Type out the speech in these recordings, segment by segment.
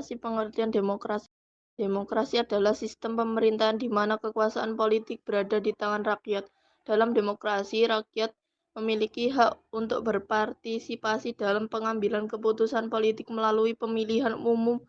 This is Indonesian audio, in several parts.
Definisi pengertian demokrasi. Demokrasi adalah sistem pemerintahan di mana kekuasaan politik berada di tangan rakyat. Dalam demokrasi, rakyat memiliki hak untuk berpartisipasi dalam pengambilan keputusan politik melalui pemilihan umum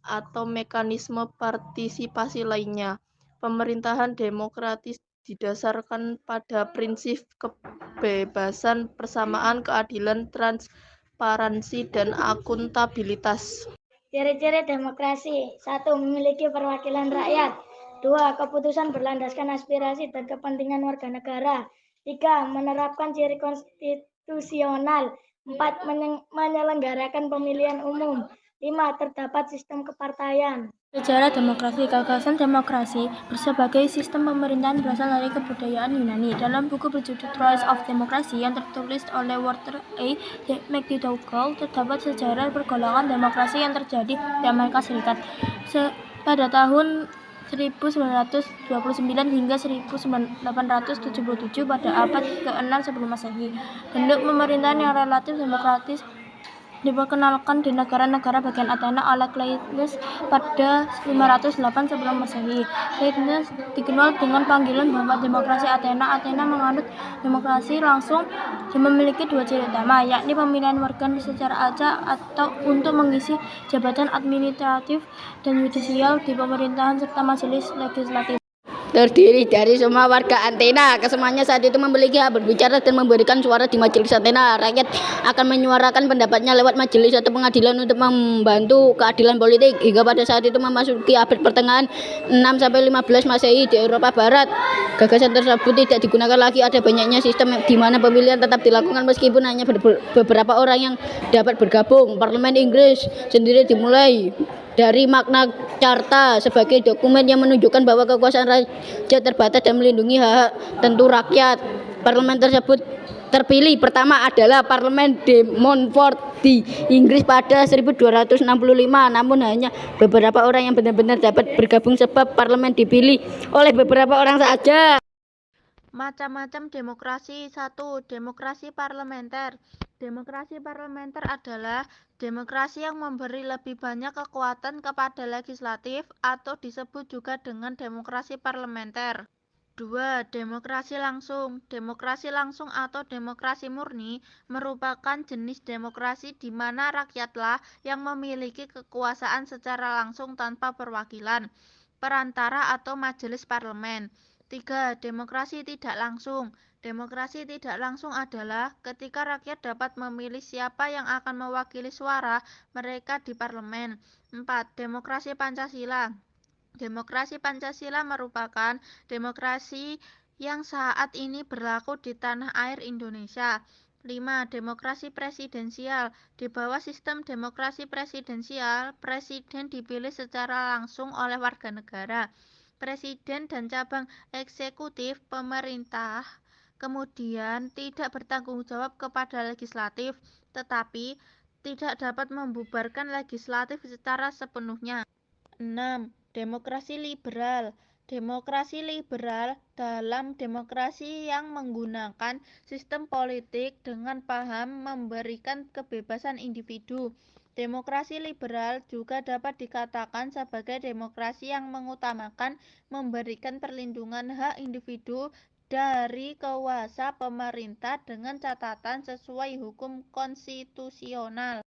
atau mekanisme partisipasi lainnya. Pemerintahan demokratis didasarkan pada prinsip kebebasan, persamaan, keadilan, transparansi, dan akuntabilitas. Ciri-ciri demokrasi. 1. Memiliki perwakilan rakyat. 2. Keputusan berlandaskan aspirasi dan kepentingan warga negara. 3. Menerapkan ciri konstitusional. 4. Menyelenggarakan pemilihan umum. 5. Terdapat sistem kepartaian. Sejarah demokrasi. Gagasan demokrasi sebagai sistem pemerintahan berasal dari kebudayaan Yunani. Dalam buku berjudul Trails of Democracy yang tertulis oleh Walter A. McDougall, terdapat sejarah pergolakan demokrasi yang terjadi di Amerika Serikat pada tahun 1929 hingga 1877 pada abad ke-6 sebelum Masehi. Bentuk pemerintahan yang relatif demokratis diperkenalkan di negara-negara bagian Athena oleh Cleinias pada 508 sebelum Masehi. Cleinias dikenal dengan panggilan bahwa demokrasi Athena. Athena menganut demokrasi langsung dan memiliki dua ciri utama, yakni pemilihan warga secara acak atau untuk mengisi jabatan administratif dan yudisial di pemerintahan serta majelis legislatif. Terdiri dari semua warga Athena. Kesemuanya saat itu memiliki hak berbicara dan memberikan suara di majelis Athena. Rakyat akan menyuarakan pendapatnya lewat majelis atau pengadilan untuk membantu keadilan politik. Hingga pada saat itu memasuki abad pertengahan 6-15 Masehi di Eropa Barat, gagasan tersebut tidak digunakan lagi. Ada banyaknya sistem di mana pemilihan tetap dilakukan meskipun hanya beberapa orang yang dapat bergabung. Parlemen Inggris sendiri dimulai dari Magna Carta sebagai dokumen yang menunjukkan bahwa kekuasaan raja terbatas dan melindungi hak tentu rakyat. Parlemen tersebut terpilih pertama adalah Parlemen de Montfort di Inggris pada 1265, namun hanya beberapa orang yang benar-benar dapat bergabung sebab parlemen dipilih oleh beberapa orang saja. Macam-macam demokrasi. 1. Demokrasi parlementer. Demokrasi parlementer adalah demokrasi yang memberi lebih banyak kekuatan kepada legislatif atau disebut juga dengan demokrasi parlementer. 2. Demokrasi langsung. Demokrasi langsung atau demokrasi murni merupakan jenis demokrasi di mana rakyatlah yang memiliki kekuasaan secara langsung tanpa perwakilan, perantara atau majelis parlemen. 3. Demokrasi tidak langsung. Demokrasi tidak langsung adalah ketika rakyat dapat memilih siapa yang akan mewakili suara mereka di parlemen. 4. Demokrasi Pancasila. Demokrasi Pancasila merupakan demokrasi yang saat ini berlaku di tanah air Indonesia. 5. Demokrasi presidensial. Di bawah sistem demokrasi presidensial, presiden dipilih secara langsung oleh warga negara. Presiden dan cabang eksekutif pemerintah kemudian tidak bertanggung jawab kepada legislatif, tetapi tidak dapat membubarkan legislatif secara sepenuhnya. 6. Demokrasi liberal. Demokrasi liberal dalam demokrasi yang menggunakan sistem politik dengan paham memberikan kebebasan individu. Demokrasi liberal juga dapat dikatakan sebagai demokrasi yang mengutamakan memberikan perlindungan hak individu dari kuasa pemerintah dengan catatan sesuai hukum konstitusional.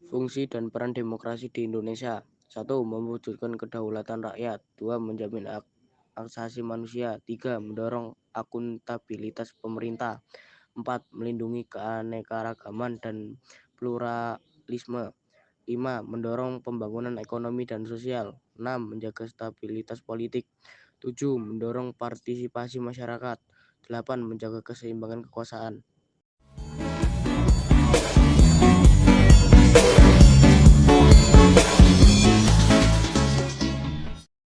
Fungsi dan peran demokrasi di Indonesia. 1. Mewujudkan kedaulatan rakyat. 2. Menjamin hak asasi manusia. 3. Mendorong akuntabilitas pemerintah. 4. Melindungi keanekaragaman dan pluralisme. 5. Mendorong pembangunan ekonomi dan sosial. 6. Menjaga stabilitas politik. 7. Mendorong partisipasi masyarakat. 8. Menjaga keseimbangan kekuasaan.